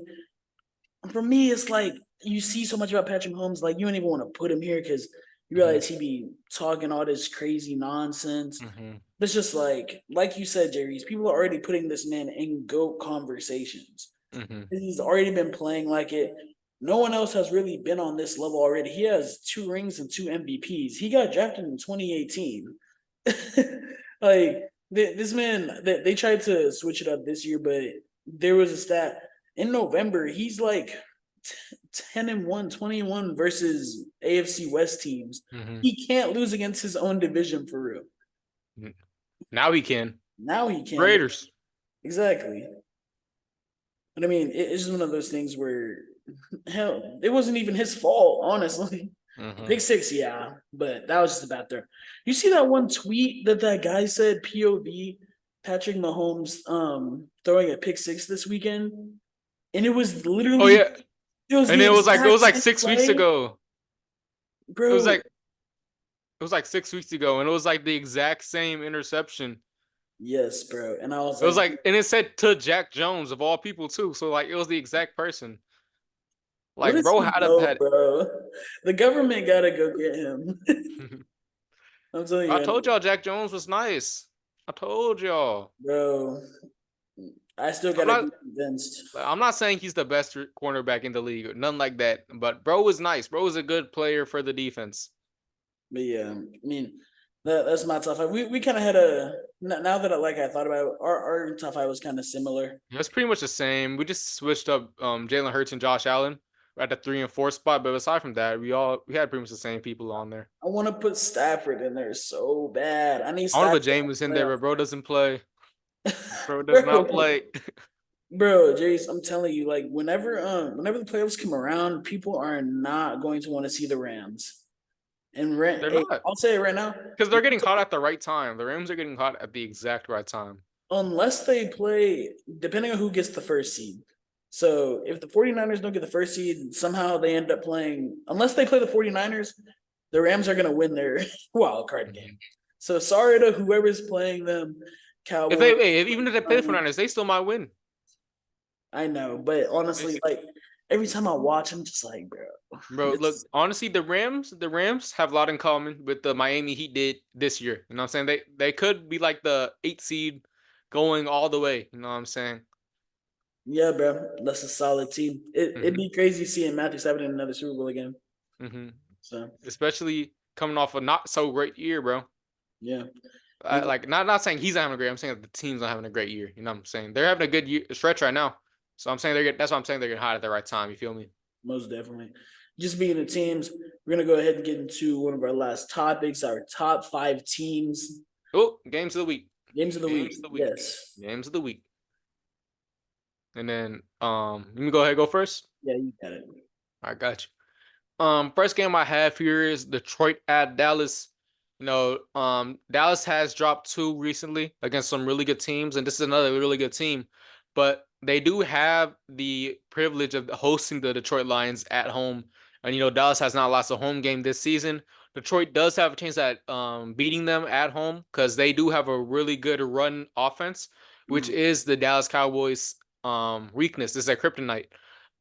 for me, it's like you see so much about Patrick Mahomes, like you don't even want to put him here because you Hmm. realize he be talking all this crazy nonsense. Hmm. But it's just like you said, Jerry's people are already putting this man in GOAT conversations. Hmm. He's already been playing like it. No one else has really been on this level already. He has 2 rings and 2 MVPs. He got drafted in 2018. Like this man, they tried to switch it up this year, but there was a stat in November. He's like 10-1, 21 versus AFC West teams. Hmm. He can't lose against his own division for real. Now he can. Now he can. Raiders. Exactly. But I mean, it's just one of those things where, hell, it wasn't even his fault, honestly. Hmm. Pick six, yeah, but that was just about there. You see that one tweet that guy said, POV, Patrick Mahomes throwing a pick six this weekend? And it was Oh literally, yeah, it was and the it exact was like same 6 weeks play. ago. It was Bro, like it was like 6 weeks ago, and it was like the exact same interception. yes, bro. And I was It was like, like, and it said to Jack Jones of all people too. So like, it was the exact person. where Like, does bro he had a go, had. bro? The government gotta go get him. I'm telling I you, told y'all Jack Jones was nice. I told y'all. bro. I still I'm gotta not. be convinced. I'm not saying he's the best cornerback in the league, or nothing like that. But bro was nice. Bro was a good player for the defense. But yeah, I mean, that's my top five. We kind of had a now that I thought about it, our top five was kind of similar. It's pretty much the same. We just switched up Jalen Hurts and Josh Allen. at the 3 and 4 spot. But aside from that, we had pretty much the same people on there. I want to put Stafford in there so bad. I need I want to Stafford put James in to there, but bro doesn't play. Bro does not bro, play. bro, Jace, I'm telling you, like whenever the playoffs come around, people are not going to want to see the Rams. And They're hey, not, I'll say it right now, because they're getting hot at the right time. The Rams are getting hot at the exact right time. unless they play, depending on who gets the first seed. So if the 49ers don't get the first seed, somehow they end up playing, unless they play the 49ers, the Rams are going to win their wild card game. So sorry to whoever's playing them, If Cowboys. they, even if they play the 49ers, they still might win. I know, but honestly, like every time I watch, I'm just like, Bro, look, honestly, the Rams have a lot in common with the Miami Heat did this year. You know what I'm saying? They could be like the 8th seed going all the way. You know what I'm saying? yeah, bro, that's a solid team. It'd Mm-hmm. be crazy seeing Matthew Stafford in another Super Bowl again. Mm-hmm. So Especially coming off a not so great year, bro. yeah, Like not saying he's not having a great. I'm saying that the team's not having a great year. You know what I'm saying? They're having a good year, stretch right now. So I'm saying that's why I'm saying they're getting hot at the right time. You feel me? most definitely. Just being the teams, we're gonna go ahead and get into one of our last topics, our top 5 teams. Oh, games of the week. Games of the week. Games of the week. Yes. Games of the week. And then you can go ahead and go first. Yeah, you got it. I got you. First game I have here is Detroit at Dallas. You know, Dallas has dropped 2 recently against some really good teams, and this is another really good team. But they do have the privilege of hosting the Detroit Lions at home. And you know, Dallas has not lost a home game this season. Detroit does have a chance at beating them at home because they do have a really good run offense, which is the Dallas Cowboys weakness. This is their kryptonite.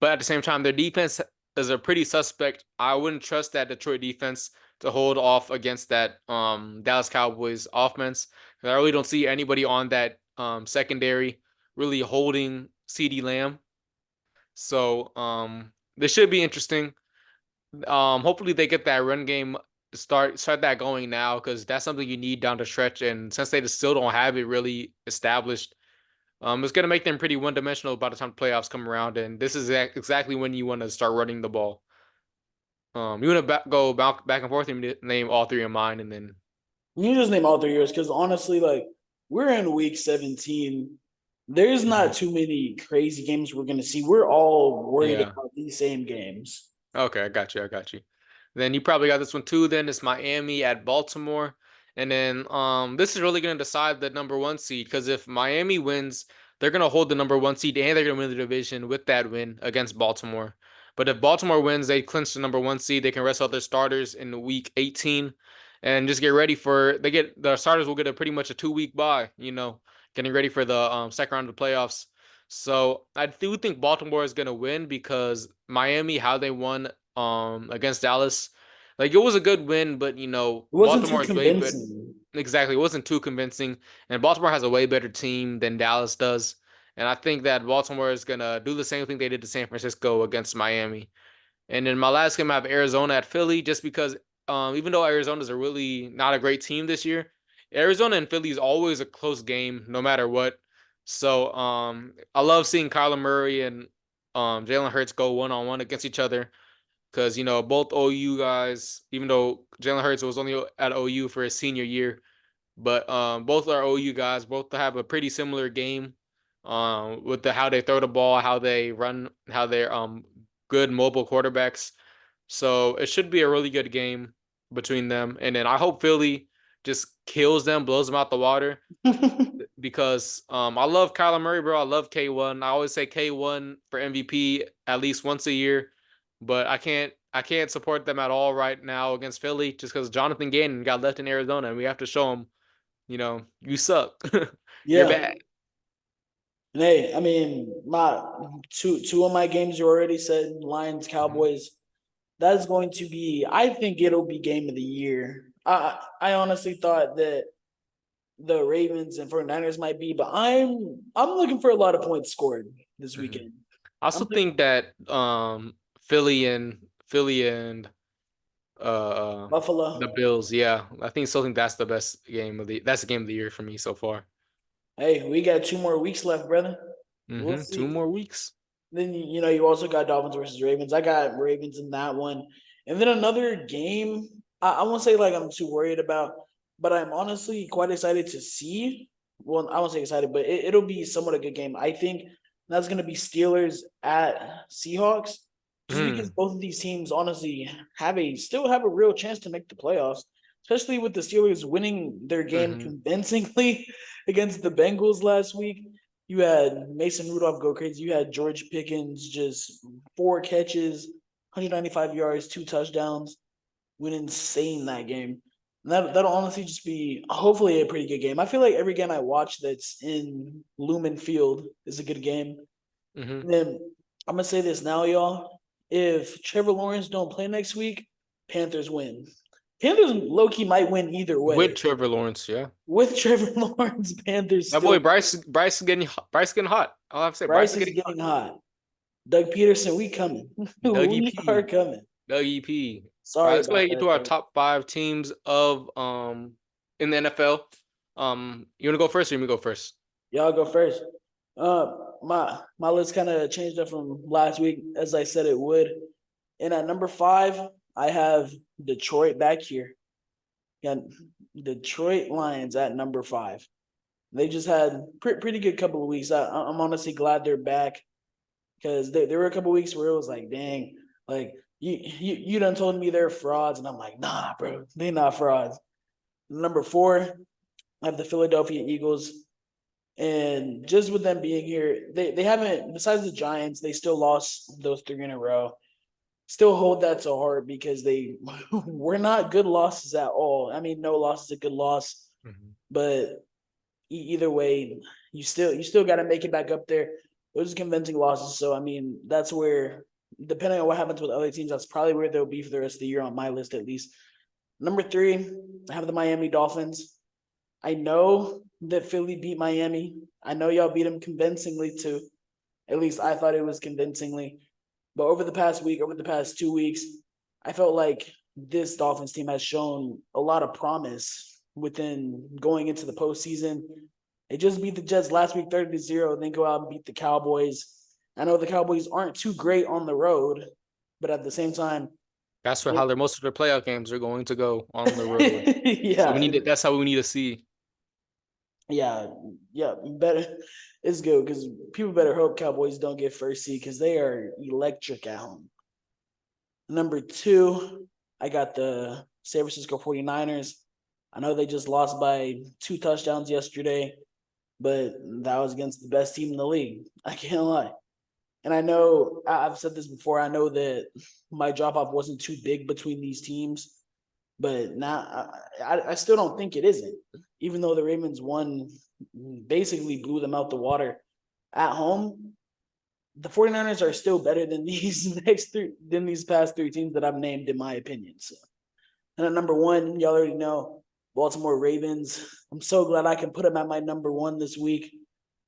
But at the same time, their defense is a pretty suspect. I wouldn't trust that Detroit defense to hold off against that Dallas Cowboys offense. I really don't see anybody on that secondary really holding CD Lamb. So this should be interesting. Hopefully they get that run game start that going now, because that's something you need down the stretch. And since they just still don't have it really established, it's gonna make them pretty one dimensional by the time the playoffs come around. And this is exactly when you want to start running the ball. You want to go back and forth and name all 3 of mine, and then You just name all 3 years because honestly, like we're in week 17. There's not too many crazy games we're gonna see. We're all worried yeah. about these same games. Okay, I got you. I got you. Then you probably got this one too. Then it's Miami at Baltimore, and then this is really gonna decide the number 1 seed, because if Miami wins, they're gonna hold the number 1 seed and they're gonna win the division with that win against Baltimore. But if Baltimore wins, they clinch the number 1 seed. They can rest all their starters in week 18, and just get ready for the starters will get a pretty much a 2-week bye. You know, getting ready for the second round of the playoffs. So I do think Baltimore is gonna win because Miami, how they won against Dallas, like it was a good win, but you know, It wasn't too Baltimore is way better. convincing. Exactly, it wasn't too convincing, and Baltimore has a way better team than Dallas does. And I think that Baltimore is gonna do the same thing they did to San Francisco against Miami. And in my last game, I have Arizona at Philly, just because even though Arizona is a really not a great team this year, Arizona and Philly is always a close game, no matter what. So I love seeing Kyler Murray and Jalen Hurts go 1-on-1 against each other, because you know both OU guys, even though Jalen Hurts was only at OU for his senior year, but both are OU guys. Both have a pretty similar game, with how they throw the ball, how they run, how they're good mobile quarterbacks. So it should be a really good game between them. And then I hope Philly just kills them, blows them out the water, because I love Kyler Murray, bro. I love K1. I always say K1 for MVP at least once a year, but I can't support them at all right now against Philly, just because Jonathan Gannon got left in Arizona, and we have to show him, you know, you suck. You're Yeah. bad. And hey, I mean, my two of my games you already said, Lions, Cowboys. That is going to be, I think it'll be game of the year. I honestly thought that the Ravens and 49ers might be, but I'm looking for a lot of points scored this Mhm. weekend. I I'm also think that Philly and uh the Buffalo. Bills, yeah. I think that's the best that's the game of the year for me so far. Hey, we got 2 more weeks left, brother. We'll 2 see. more weeks. Then you also got Dolphins versus Ravens. I got Ravens in that one. And then another game I won't say like I'm too worried about, but I'm honestly quite excited to see. Well, I won't say excited, but it'll be somewhat a good game. I think that's gonna be Steelers at Seahawks. Just because Hmm. both of these teams honestly still have a real chance to make the playoffs, especially with the Steelers winning their game Hmm. convincingly against the Bengals last week. You had Mason Rudolph go crazy. You had George Pickens just 4 catches, 195 yards, 2 touchdowns, went insane that game. And that'll honestly just be hopefully a pretty good game. I feel like every game I watch that's in Lumen Field is a good game. Hmm. And then I'm gonna say this now, y'all. If Trevor Lawrence don't play next week, Panthers win. Panthers low key might win either With way. Trevor Lawrence, yeah. With Trevor Lawrence, Panthers That boy still. Bryce is getting hot. All I have to say, Bryce Bryce is is getting hot. getting hot. Doug Peterson, we coming. Dougie We are P. coming. Dougie P. All right, Sorry let's go about ahead and get that, to our though. top five teams of in the NFL. You wanna go first or you want me to go first? Y'all go first. My list kind of changed up from last week, as I said it would. And at number 5, I have Detroit back here. Got Detroit Lions at number 5. They just had pretty good couple of weeks. I'm honestly glad they're back because there were a couple of weeks where it was like, dang, like you done told me they're frauds, and I'm like, nah, bro, they not frauds. Number 4, I have the Philadelphia Eagles. And just with them being here, they haven't, besides the Giants, they still lost those 3 in a row. Still hold that to heart because they were not good losses at all. I mean, no loss is a good loss, Mhm. but either way, you still got to make it back up there. Those are convincing losses. So I mean, that's where, depending on what happens with other teams, that's probably where they'll be for the rest of the year on my list at least. Number 3, I have the Miami Dolphins. I know that Philly beat Miami. I know y'all beat them convincingly too. At least I thought it was convincingly. But over the past week, over the past 2 weeks, I felt like this Dolphins team has shown a lot of promise within going into the postseason. They just beat the Jets last week 30-0, then go out and beat the Cowboys. I know the Cowboys aren't too great on the road, but at the same time, That's for how most of their playoff games are going to go on the road. So we yeah, need to, that's how we need to see. yeah, yeah, better. It's good because people better hope Cowboys don't get first seed because they are electric at home. Number 2, I got the San Francisco 49ers. I know they just lost by 2 touchdowns yesterday, but that was against the best team in the league. I can't lie. And I know I've said this before. I know that my drop off wasn't too big between these teams, but now I still don't think it isn't. Even though the Ravens won, basically blew them out the water at home, the 49ers are still better than these past 3 teams that I've named, in my opinion. So, and at number 1, y'all already know, Baltimore Ravens. I'm so glad I can put them at my number 1 this week.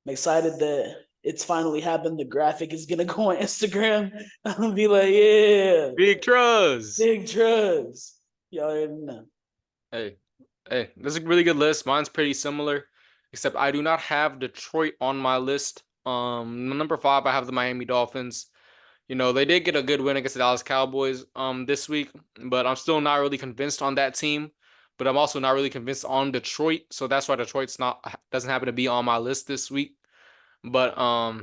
I'm excited that it's finally happened. The graphic is gonna go on Instagram. I'm gonna be like, yeah, Big Truz. big trust. Y'all already know. Hey, hey, this is a really good list. Mine's pretty similar, except I do not have Detroit on my list. Number 5, I have the Miami Dolphins. You know, they did get a good win against the Dallas Cowboys this week, but I'm still not really convinced on that team. But I'm also not really convinced on Detroit, so that's why Detroit's not doesn't happen to be on my list this week. But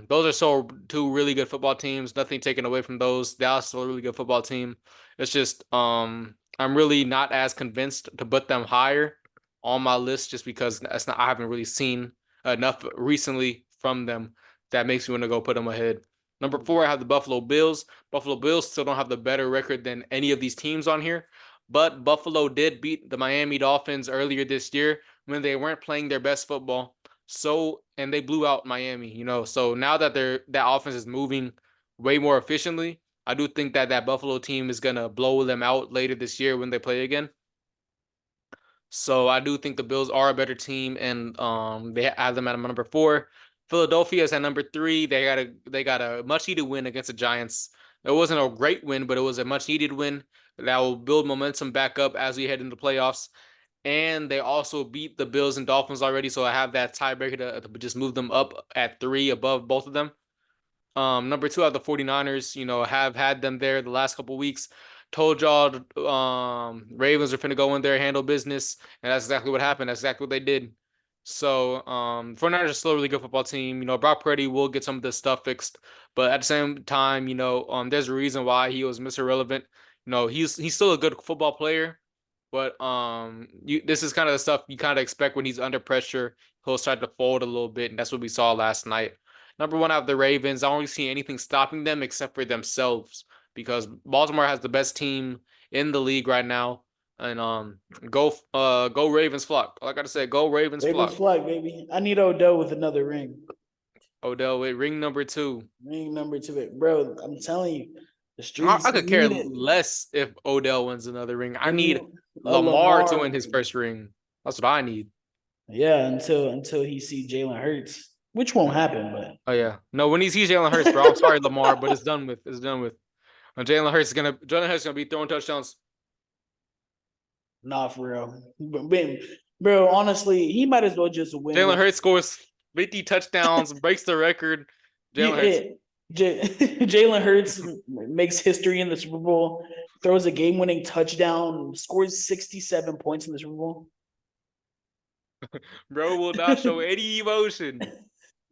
those are so two really good football teams. Nothing taken away from those. Dallas is still a really good football team. It's just I'm really not as convinced to put them higher on my list just because that's not I haven't really seen enough recently from them that makes me want to go put them ahead. Number 4, I have the Buffalo Bills. Buffalo Bills still don't have the better record than any of these teams on here, but Buffalo did beat the Miami Dolphins earlier this year when they weren't playing their best football. So, and they blew out Miami, you know. So now that that offense is moving way more efficiently, I do think that that Buffalo team is gonna blow them out later this year when they play again. So I do think the Bills are a better team, and they have them at number 4. Philadelphia is at number 3. They got a much needed win against the Giants. It wasn't a great win, but it was a much needed win that will build momentum back up as we head into the playoffs. And they also beat the Bills and Dolphins already, so I have that tiebreaker to just move them up at 3 above both of them. Number two, I have the 49ers. You know, have had them there the last couple weeks. Told y'all Ravens are finna go in there, handle business, and that's exactly what happened. That's exactly what they did. So 49ers are still a really good football team. You know, Brock Purdy will get some of this stuff fixed, but at the same time, you know, there's a reason why he was Mr. Relevant. You know, he's still a good football player, but this is kind of the stuff you kind of expect when he's under pressure. He'll start to fold a little bit, and that's what we saw last night. Number one, I have the Ravens. I don't really see anything stopping them except for themselves because Baltimore has the best team in the league right now. And go Ravens flock. Like I said, go Ravens Ravens flock. flag, baby. I need Odell with another ring. Odell with ring number 2. Ring number two, it, bro. I'm telling you, the I streets could care need it. less if Odell wins another ring. I I need need a Lamar to Lamar win his ring. first ring. That's what I need. Yeah, until he see Jalen Hurts, which won't happen, but Oh yeah. No, when he sees Jalen Hurts, bro. I'm sorry, Lamar, but it's done with. It's done with. Jalen Hurts is gonna be throwing touchdowns. nah, for real. Bro, honestly, he might as well just win Jalen with Hurts scores 50 touchdowns, breaks the record. Jalen Hurts. Jalen Hurts makes history in the Super Bowl, throws a game-winning touchdown, scores 67 points in the Super Bowl. Bro will not show any emotion.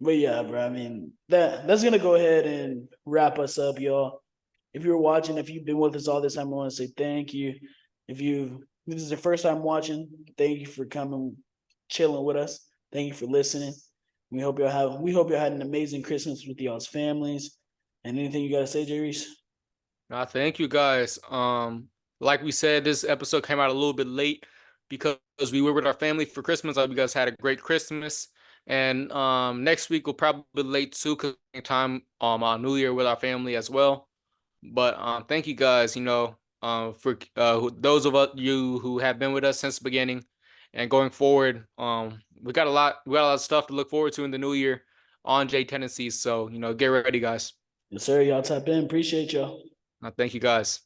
But yeah, bro. I mean, that's gonna go ahead and wrap us up, y'all. If you're watching, if you've been with us all this time, I want to say thank you. If this is your first time watching, thank you for coming, chilling with us. Thank you for listening. We hope y'all had an amazing Christmas with y'all's families. And anything you gotta say, Jreese? Thank you guys. Like we said, this episode came out a little bit late because we were with our family for Christmas. I hope you guys had a great Christmas. And next week we'll probably be late too, cause time on New Year with our family as well. But thank you guys, you know, for those of you who have been with us since the beginning and going forward. We got a lot of stuff to look forward to in the new year on J Tendencies. So, you know, get ready, guys. Yes, sir. Y'all tap in. Appreciate y'all. Thank you guys.